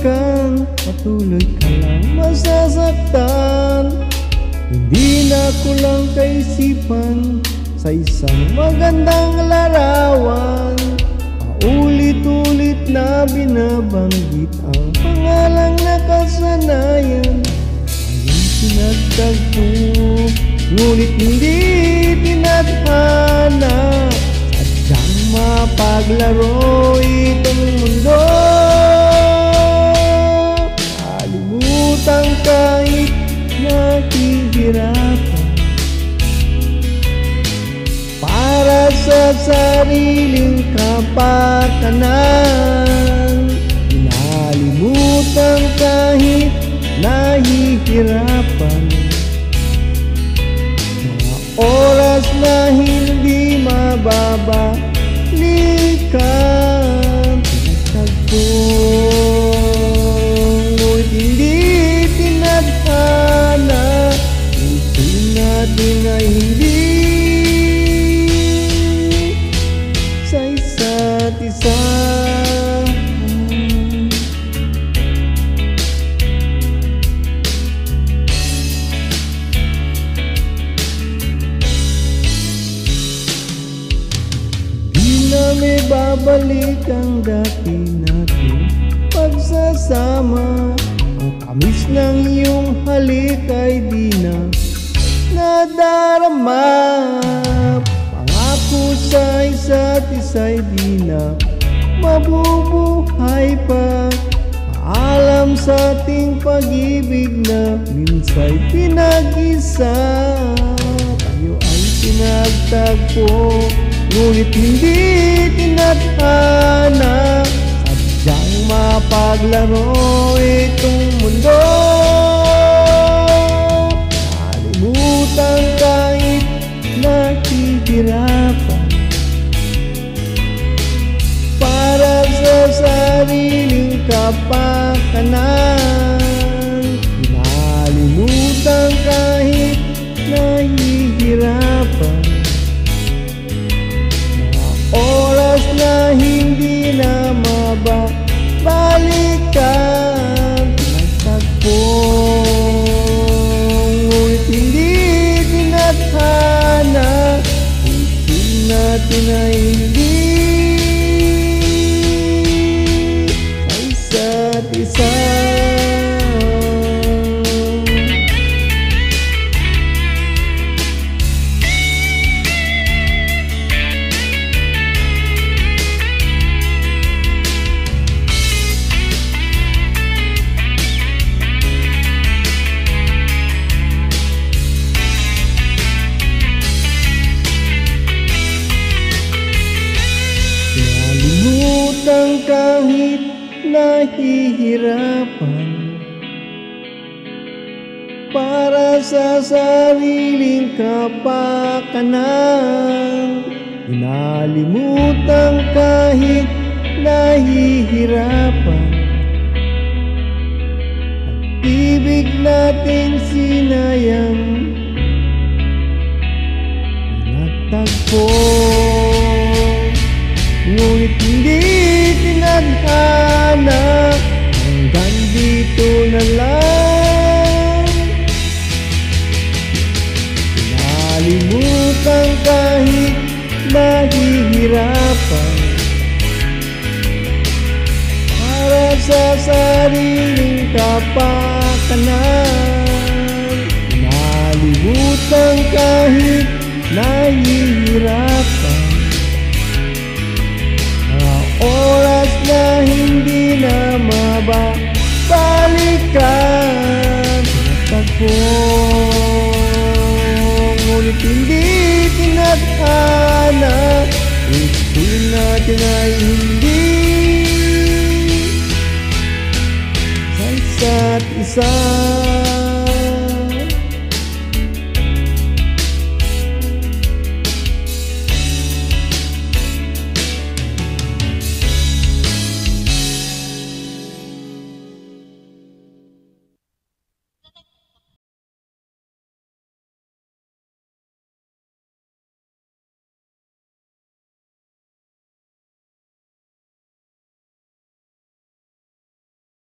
kang patuloy ka lang masasaktan. Hindi na ko lang kaisipan sa isang magandang larawan. Paulit-ulit na binabanggit ang pangalang nakasanayan. Ang pinagtagpo, ngunit hindi tinadhana. Sadyang mapaglaro itong mundo. Kalimutan kahit nakihirapan para sa sariling kapakanan. Inalimutan kahit nahihirapan mga oras na hindi mababalikan. Pinagtagpo, ngunit hindi tinadhana. Puso natin ay hindi sa isa't isa. Di na may babalik ang dati natin pagsasama. Ang tamis ng iyong halik ay di na nadarama. Pangako sa isa't isa'y di na mabubuhay pa. Paalam sa ating pag-ibig na minsa'y pinag-isa. Tayo ay pinagtagpo, ngunit hindi tinadhana. Sadyang mapaglaro itong mundo. Kalimutan kahit nakihirapan para sa sariling kapakanan. Inalimutan kahit nahihirapan mga oras na hindi na mababalikan. Nagtagpo, ngunit hindi tinadhana. Puso natin ay hindi sa isa't isa. Kalimutan kahit nahihirapan para sa sariling kapakanan. Inalimutan kahit nahihirapan ang ibig nating sinayang. Pinagtagpo, ngunit hindi tinadhana. Hanggang dito na lang. Pinalimutan kahit nahihirapan para sa sariling kapakanan. Pinalimutan kahit nahihirapan oras na hindi na mababalikan. Pinagtagpo, ngunit hindi tinadhana. Puso natin ay hindi sa isa't isa.